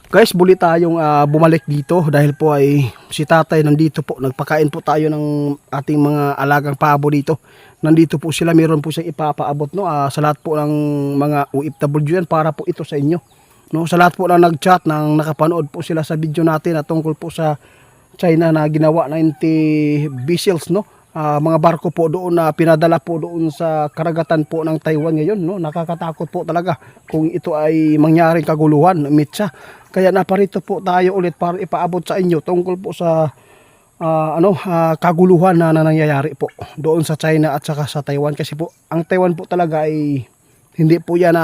Guys, muli tayong bumalik dito dahil po ay si tatay nandito po. Nagpakain po tayo ng ating mga alagang pabo dito. Nandito po sila, meron po siyang ipapaabot no, sa lahat po ng mga OFW yan para po ito sa inyo. No, sa lahat po na nag-chat, nang nakapanood po sila sa video natin na tungkol po sa China na ginawa 90 vessels no. Mga barko po doon na pinadala po doon sa karagatan po ng Taiwan ngayon no. Nakakatakot po talaga kung ito ay mangyaring kaguluhan, mitsa. Kaya naparito po tayo ulit para ipaabot sa inyo tungkol po sa kaguluhan na nangyayari po doon sa China at saka sa Taiwan. Kasi po ang Taiwan po talaga ay hindi po yan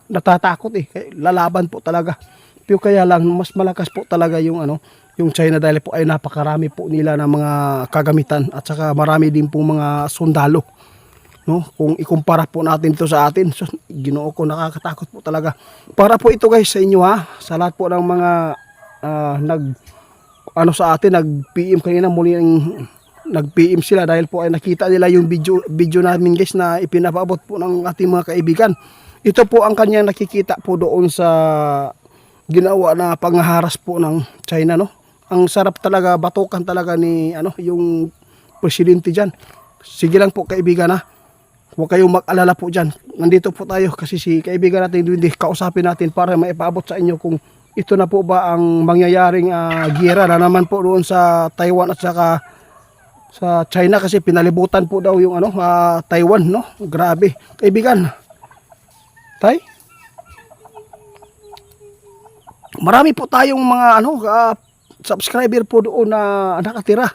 natatakot lalaban po talaga. Pero kaya lang mas malakas po talaga yung yung China dahil po ay napakarami po nila ng mga kagamitan at saka marami din po mga sundalo. No, kung ikumpara po natin ito sa atin, so, Ginoo ko, nakakatakot po talaga. Para po ito guys sa inyo sa lahat po ng mga sa atin, nag-PM kanina, muli nag-PM sila dahil po ay nakita nila yung video namin guys na ipinapaabot po ng ating mga kaibigan. Ito po ang kanyang nakikita po doon sa ginawa na pangharas po ng China no. Ang sarap talaga, batukan talaga ni yung presidente diyan. Sige lang po kaibigan huwag kayong mag-alala po dyan. Nandito po tayo kasi si kaibigan natin hindi kausapin natin para maipaabot sa inyo kung ito na po ba ang mangyayaring giyera na naman po doon sa Taiwan at saka sa China kasi pinalibutan po daw yung Taiwan no. Grabe. Kaibigan. Tay? Marami po tayong mga subscriber po doon na nakatira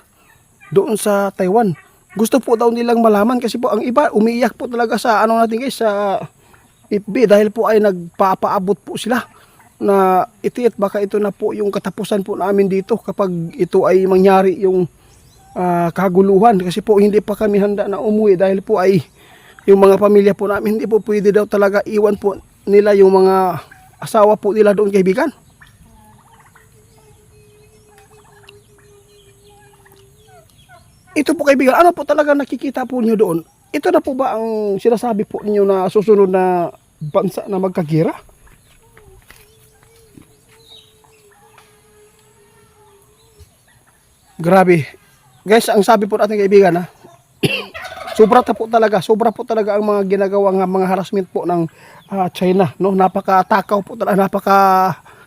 doon sa Taiwan. Gusto po daw nilang malaman kasi po ang iba umiiyak po talaga sa natin guys sa FB dahil po ay nagpapaabot po sila na baka ito na po yung katapusan po namin dito kapag ito ay mangyari yung kaguluhan kasi po hindi pa kami handa na umuwi dahil po ay yung mga pamilya po namin hindi po pwede daw talaga iwan po nila yung mga asawa po nila doon kaibigan. Ito po kaibigan, ano po talaga nakikita po niyo doon? Ito na po ba ang sinasabi po niyo na susunod na bansa na magkagira? Grabe. Guys, ang sabi po natin kaibigan sobra po talaga ang mga ginagawang mga harassment po ng China, no? Napakatakaw po talaga,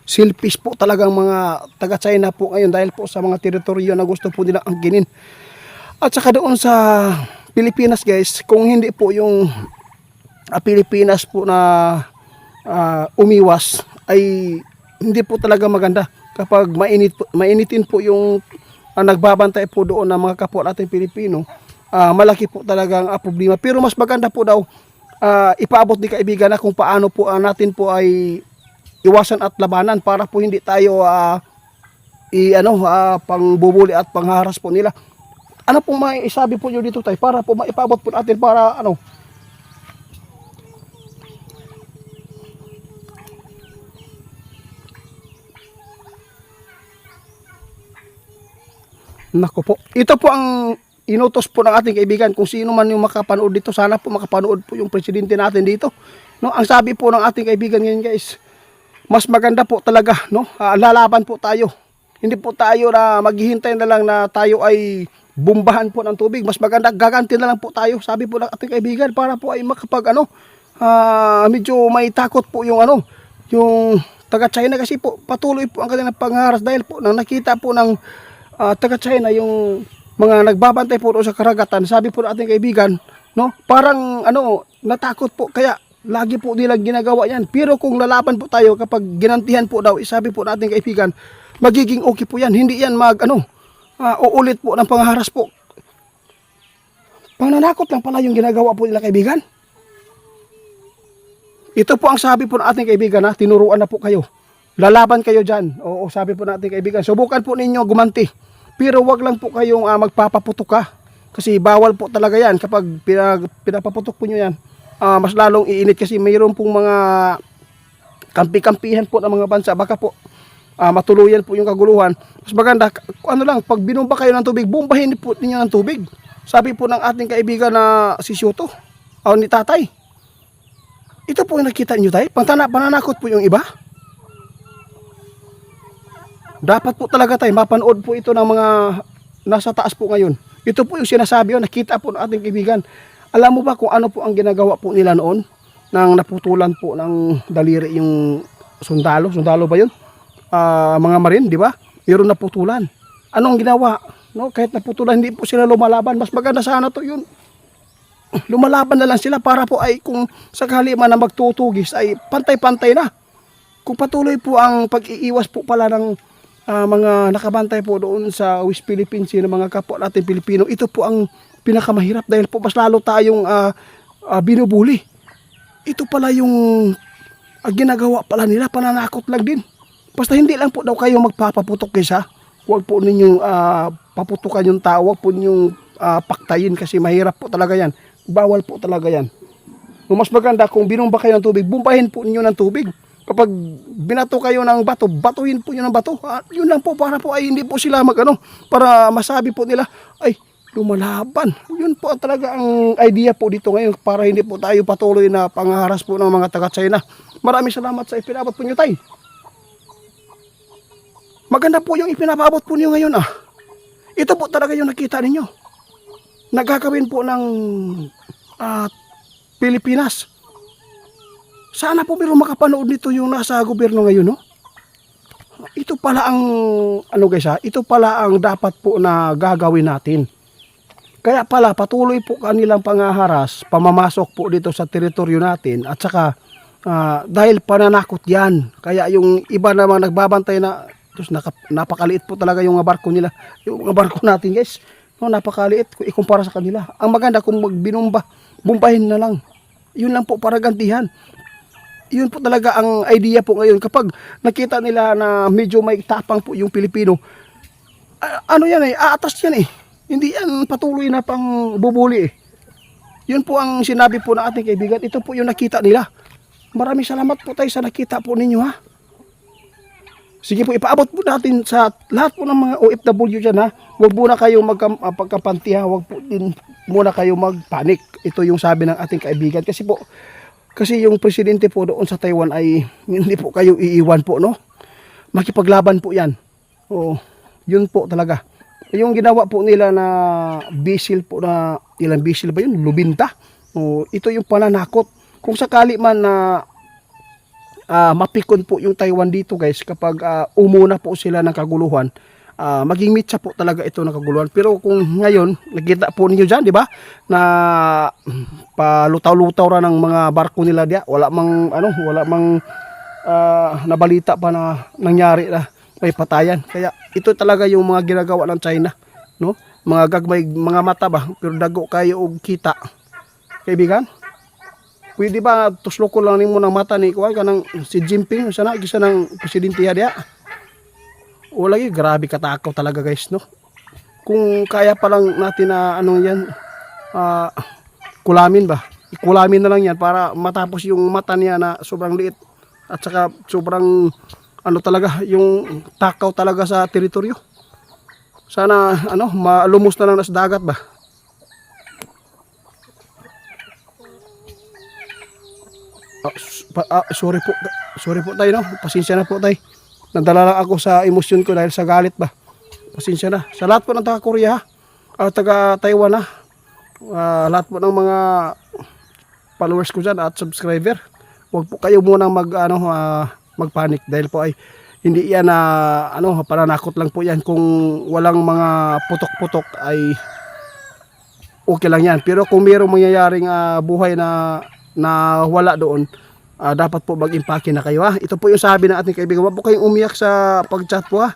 selfish po talagang mga taga China po ngayon dahil po sa mga teritoryo na gusto po nilang angkinin. At saka doon sa Pilipinas guys, kung hindi po yung Pilipinas po na umiwas ay hindi po talaga maganda kapag mainitin po yung nagbabantay po doon ng mga kapwa natin Pilipino. Malaki po talagang problema. Pero mas maganda po daw ipaabot ni kaibigan na kung paano po natin po ay iwasan at labanan para po hindi tayo pangbubuli at pangharas po nila. Ano pong maisabi po nyo dito tayo para po maipaabot po natin para Nako po. Ito po ang inutos po ng ating kaibigan kung sino man yung makapanood dito. Sana po makapanood po yung presidente natin dito. No, ang sabi po ng ating kaibigan ngayon guys, mas maganda po talaga no, lalaban po tayo. Hindi po tayo na maghihintay na lang na tayo ay bumbahan po ng tubig. Mas maganda gaganti na lang po tayo. Sabi po ng ating kaibigan para po ay makapag medyo may takot po yung yung taga China kasi po patuloy po ang kanilang pangharas dahil po nang nakita po ng taga China yung mga nagbabantay po sa karagatan. Sabi po ng ating kaibigan no, parang natakot po kaya lagi po nilang ginagawa yan. Pero kung lalaban po tayo kapag ginantihan po daw, sabi po ng ating kaibigan magiging okay po yan. Hindi yan uulit po ng pangharas po. Pananakot lang pala yung ginagawa po nila kaibigan. Ito po ang sabi po ng ating kaibigan tinuruan na po kayo. Lalaban kayo dyan. Oo, sabi po ng ating kaibigan. Subukan po ninyo gumanti. Pero wag lang po kayong magpapaputok kasi bawal po talaga yan kapag pinapaputok po nyo yan. Mas lalong iinit kasi mayroon pong mga kampi-kampihan po ng mga bansa. Baka po matuluyan po yung kaguluhan. Mas maganda, pag binumba kayo ng tubig, bumbahin po ninyo ng tubig. Sabi po ng ating kaibigan na si Shoto, ni tatay. Ito po yung nakita nyo tayo, pananakot po yung iba. Dapat po talaga tayo mapanood po ito ng mga nasa taas po ngayon. Ito po yung sinasabi, nakita po ng ating kaibigan. Alam mo ba kung ano po ang ginagawa po nila noon nang naputulan po ng daliri yung sundalo? Sundalo ba yun? Mga marin, di ba? Meron naputulan. Anong ginawa? No, kahit naputulan, hindi po sila lumalaban. Mas maganda sana to yun. Lumalaban na lang sila para po ay kung sakali man na magtutugis ay pantay-pantay na. Kung patuloy po ang pag-iiwas po pala ng mga nakabantay po doon sa West Philippines, ng mga kapwa natin Pilipino, ito po ang pinakamahirap dahil po mas lalo tayong binubuli. Ito pala yung ginagawa pala nila, pananakot lang din. Basta hindi lang po daw kayo magpapaputok kaysa, huwag po ninyong paputukan yung tao, huwag po ninyong paktayin kasi mahirap po talaga yan. Bawal po talaga yan. Mas maganda kung binumba kayo ng tubig, bumpahin po ninyo ng tubig. Kapag binato kayo ng bato, batuhin po nyo ng bato. Yun lang po para po ay hindi po sila para masabi po nila ay lumalaban. Yun po talaga ang idea po dito ngayon para hindi po tayo patuloy na pangaharas po ng mga taga-China. Maraming salamat sa ipinabot po nyo, tay. Maganda po yung ipinapabot po niyo ngayon. Ito po talaga yung nakita ninyo. Nagkakawin po ng Pilipinas. Sana po meron makapanood nito yung nasa gobyerno ngayon, no? Ito pala ang, ito pala ang dapat po na gagawin natin. Kaya pala patuloy po kanilang pangaharas, pamamasok po dito sa teritoryo natin at saka dahil pananakot yan. Kaya yung iba namang nagbabantay na, napakaliit po talaga yung mga barko nila. Yung mga barko natin, guys, no, napakaliit kung ikumpara sa kanila. Ang maganda kung bumbahin na lang. Yun lang po para gantihan. Yun po talaga ang idea po ngayon. Kapag nakita nila na medyo may tapang po yung Pilipino, aatas yan eh. Hindi yan patuloy na pang bubuli eh. Yun po ang sinabi po ng ating kaibigan. Ito po yung nakita nila. Maraming salamat po tayo sa nakita po ninyo, ha. Sige po, ipaabot po natin sa lahat po ng mga OFW dyan, ha. Huwag muna kayo magkapanti, ha. Huwag po din muna kayo magpanik. Ito yung sabi ng ating kaibigan. Kasi yung presidente po doon sa Taiwan ay hindi po kayo iiwan po, no? Makipaglaban po yan. Oo, yun po talaga. Yung ginawa po nila na bisil po na, ilang bisil ba yun? Lubinta. Oo, ito yung pananakot. Kung sakali man na mapikon po yung Taiwan dito, guys, kapag umuna po sila ng kaguluhan, maging mitsa po talaga ito ng kaguluhan. Pero kung ngayon, nakita po ninyo dyan, di ba, na palutaw-lutaw ra ng mga barko nila diya, wala mang nabalita pa na nangyari na may patayan. Kaya ito talaga yung mga ginagawa ng China, no? Mga gagmay, mga mata ba, pero dago kayo og kita. Kaibigan, pwede ba tusloko lang nimo ng mata ni kuan kanang si Jinping sana gisa ng presidente diya? Wala gyud, grabe katakaw talaga, guys, no? Kung kaya pa lang natin na yan, kulamin ba? Ikulamin na lang yan para matapos yung mata niya na sobrang liit at saka sobrang talaga yung takaw talaga sa teritoryo. Sana malumos na lang na sa dagat ba? Sorry po tayo, no? Pasensya na po tayo. Nadala lang ako sa emosyon ko dahil sa galit ba. Pasensya na. Sa lahat po ng taga-Korea, taga-Taiwan na, lahat po ng mga followers ko dyan at subscriber, huwag po kayo muna magpanik dahil po ay hindi yan pananakot lang po yan. Kung walang mga putok-putok ay okay lang yan. Pero kung mayroong mangyayaring buhay na wala doon, dapat po mag-impake na kayo, ha. Ito po yung sabi ng ating kaibigan. Huwag po kayong umiyak sa pag-chat po, ha.